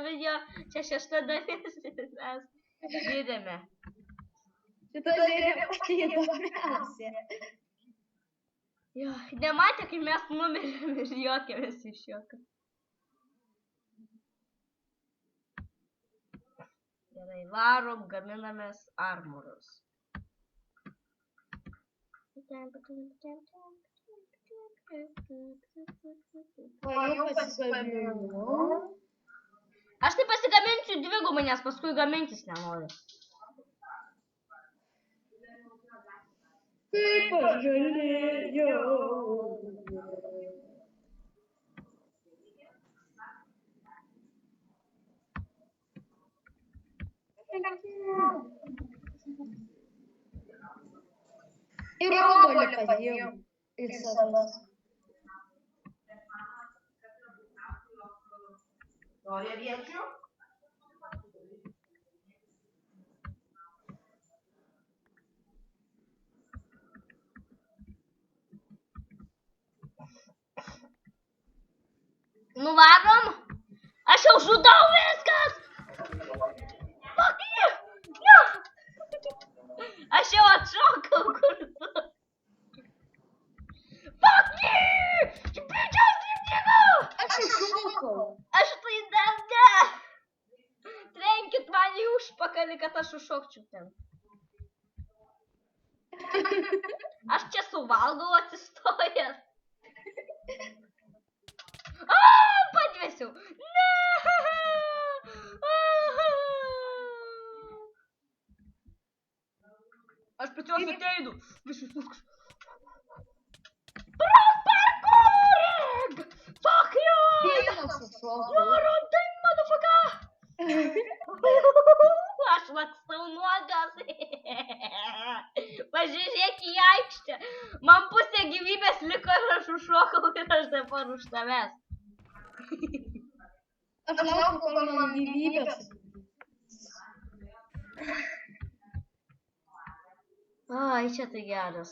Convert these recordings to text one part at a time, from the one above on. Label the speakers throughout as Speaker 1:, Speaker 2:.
Speaker 1: video, čia 6 dalis, mes žiūrime.
Speaker 2: Šitą žiūrėjau pati įdomiausia.
Speaker 1: Jo, nematė, kai mes numirėm ir juokėmės iš juoko. Gerai, varom, gaminamės armorus.
Speaker 2: O jau pasigaminu.
Speaker 1: Aš tai pasigaminsiu dvigubą, nes paskui gamintis nenoriu.
Speaker 2: Kaip aš galėjau. Ir obuolį padėjau į sadas.
Speaker 1: Nori aviečių? Nuvarom? Aš jau žudau viskas! Fuck you! No! Aš jau atšokau, kur tu? Fuck you! Tu pridžiaus gimdymau!
Speaker 2: Aš iššokau.
Speaker 1: Aš tai dar ne! Trenkit man į užpakalį, kad aš užšokčiau ten. Aš čia suvalgau atsistojęs. Padvėsiu. Ne! Aš pačios ateinu. Visus lūks. Parkouring! Fuck you!
Speaker 2: Vienas iššokau.
Speaker 1: You're on time, motherfucker! Aš lakstau nuogas. Pažiūrėk į aikštę. Man pusė gyvybės liko ir aš užšokau ir aš dabar už tavęs.
Speaker 2: Aš laukiu, kol man gyvybės.
Speaker 1: Ai, čia tai geras.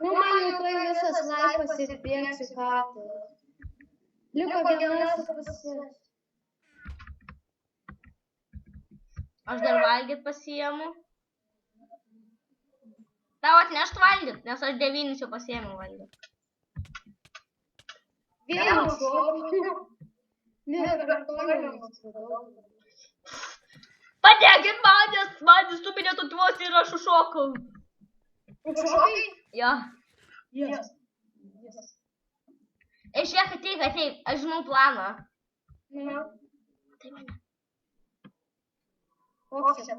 Speaker 2: Nu, man jau tuoj visas laifas ir bėgsiu katą. Liko vienas pusė.
Speaker 1: Aš dar valgyt pasiėmu. Tau atnešt valgyt, nes aš 9 jau pasiėmiau valgyt.
Speaker 2: Vienas šokau. Nekartojamas.
Speaker 1: Padėkit manęs suminė tutvos ir aš užšokau.
Speaker 2: Užšokai?
Speaker 1: Jo.
Speaker 2: Yes.
Speaker 1: Žiūrėk, ateik, aš žinau planą.
Speaker 2: Na.
Speaker 1: Tai mane.
Speaker 2: Koks čia?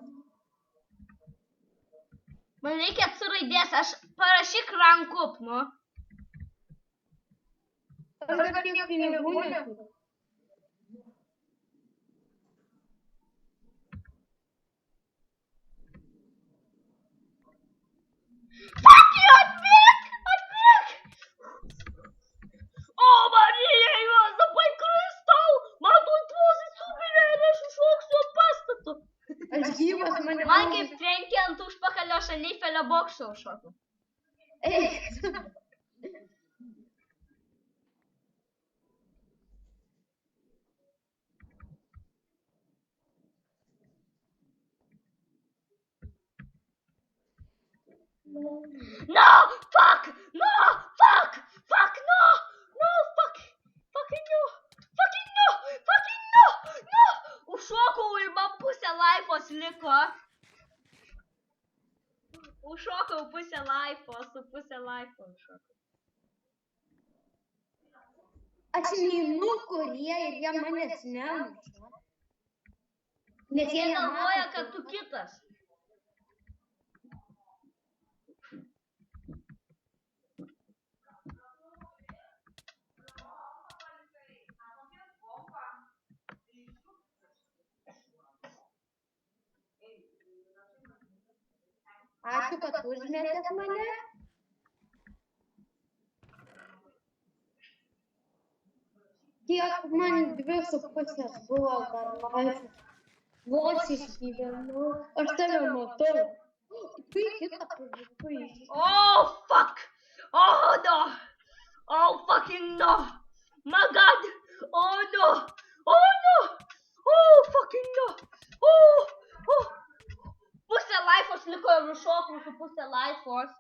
Speaker 1: Man reikia C raidės, aš parašyk rank up, nu.
Speaker 2: Aš dar tiek pinigų neturiu.
Speaker 1: Fuck you, atbėk! O, Marija, Juozapai Kristau! Man tutvos sumirė ir aš užšoksiu ant pastatų.
Speaker 2: Aš gyvas mane...
Speaker 1: Man kaip trenkė ant užpakalio šalyfelio bokšto užšokau.
Speaker 2: Eik.
Speaker 1: No! Fuck! No! Fuck! Fuck! No! No! Fuck! Fucking no! Fucking no! Fucking no! No! Užšokau ir man pusę laifos liko. Užšokau pusę laifos, su pusę laifos užšokau.
Speaker 2: Aš neinu, kurie ir jie manęs nemuša. Nes
Speaker 1: Jie galvoja, kad tu kitas.
Speaker 2: Ačiū, kad užmetėt mane. Tiek man 2,5 buvo dar laisvas. Vos išgyvenau. Aš tave matau. Tu į kitą pavyzdį.
Speaker 1: Oh, fuck! Oh, no! Oh, fucking no! My god! Oh, no! Oh, no! Oh, fucking no! Oh, oh! Pusė laifos liko ir nušokau su pusė laifos.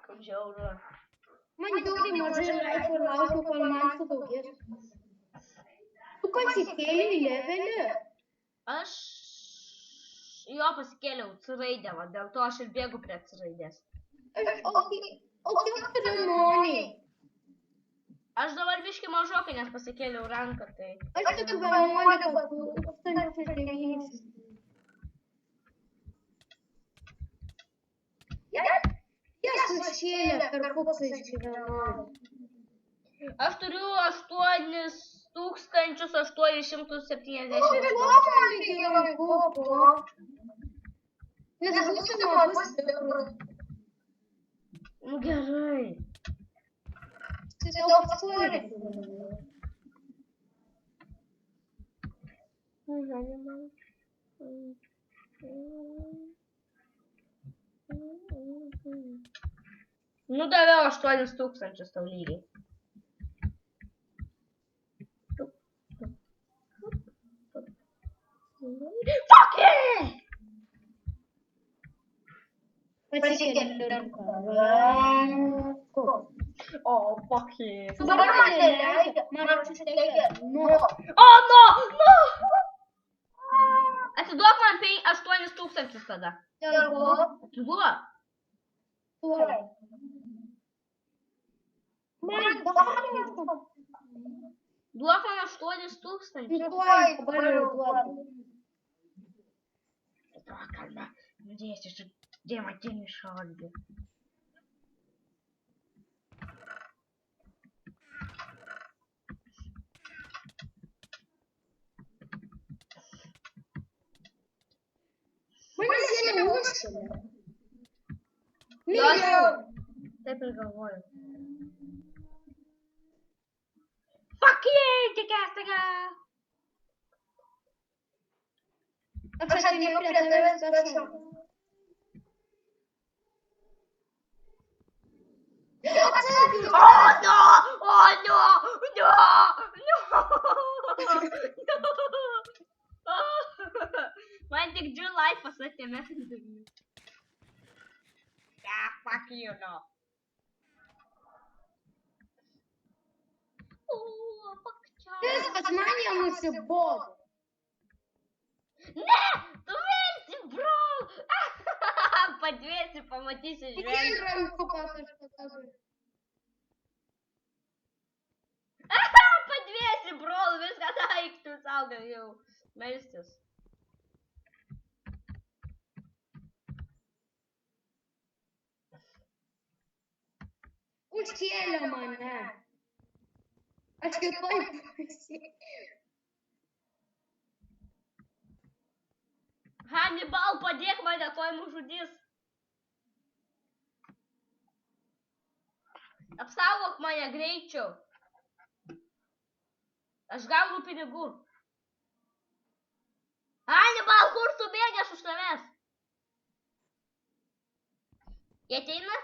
Speaker 1: Kaip žiauru.
Speaker 2: Man žiauriai mažai laiko ir laukiu, kol man sudaugės. Tu pasikėlei į levelį?
Speaker 1: Aš jo pasikėliau C raidę, va, dėl to aš ir bėgu prie C raidės.
Speaker 2: O kiek turiu moniai?
Speaker 1: Aš dabar biškį mažokai, nes pasikėliau ranką, tai...
Speaker 2: Aš turiu 11,900. Jas sušėlė per koksą išgyvenau.
Speaker 1: Aš turiu 8,870.
Speaker 2: Nes būsiu labai stiprus.
Speaker 1: Nu gerai.
Speaker 2: Tiesiog skolį.
Speaker 1: Nu daviau 8,000 tau lygiai. Fuck yeah!
Speaker 2: Pasikėlė.
Speaker 1: Oh, fuck yeah.
Speaker 2: Dabar man neleikia. Man atsistekė.
Speaker 1: Oh, no! No! Atiduok man 8,000 tada.
Speaker 2: Dėl ko?
Speaker 1: Atiduok.
Speaker 2: Tuoj. Man dabar.
Speaker 1: Duok man 8,000.
Speaker 2: Tuoj, dabar jau duodu.
Speaker 1: Kalba, надеюсь, что демонтируй шаги.
Speaker 2: Мені сильно ушили.
Speaker 1: Дай приговорю. Fuck you, тикастага!
Speaker 2: Aš atėjau prie tavęs prašau.
Speaker 1: Oh no! Oh no! No! No! No! Man tik 2 laifas atėmė. Ah, fuck you, no. Oh, fuck you.
Speaker 2: Viskas man jau nusibodo.
Speaker 1: Ne! Tu vėlsi, bro! Padvėsi, pamatysi žvėrį.
Speaker 2: Vien rankų pasaškatavai.
Speaker 1: Padvėsi, bro! Viską daik, tu saugai jau. Melstis.
Speaker 2: Užkėlė mane. Aš kitoj pusėj.
Speaker 1: Hannibal, padėk mane, tuoj nužudys. Apsaugok mane greičiau. Aš gaunu pinigų. Hannibal, kur tu bėgi, aš už tavęs? Jie ateina?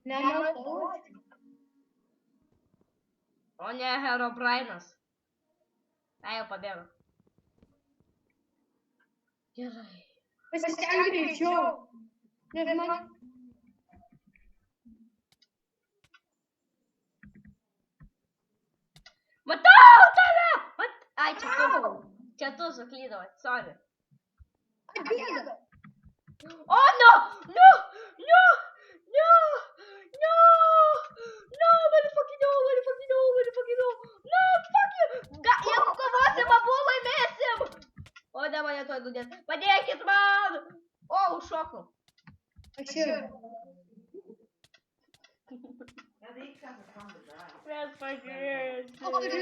Speaker 2: Nematau.
Speaker 1: O ne, Herobrainas. Ai, jau pabėgo. Gerai.
Speaker 2: Pasistenk greičiau. Nes man...
Speaker 1: Matau tave! Ai, čia tu. Čia tu suklydavai, sorry.
Speaker 2: Atbėga.
Speaker 1: Oh, no! No! No! No! No! No! Motherfucking no! Motherfucking no! Motherfucking no! No! Fuck you! Jeigu kovosim, abu laimėsim! O, ne, mane tuoj nudės. Padėkit man! O, užšokau.
Speaker 2: Aš jau.
Speaker 1: Mes padėsim.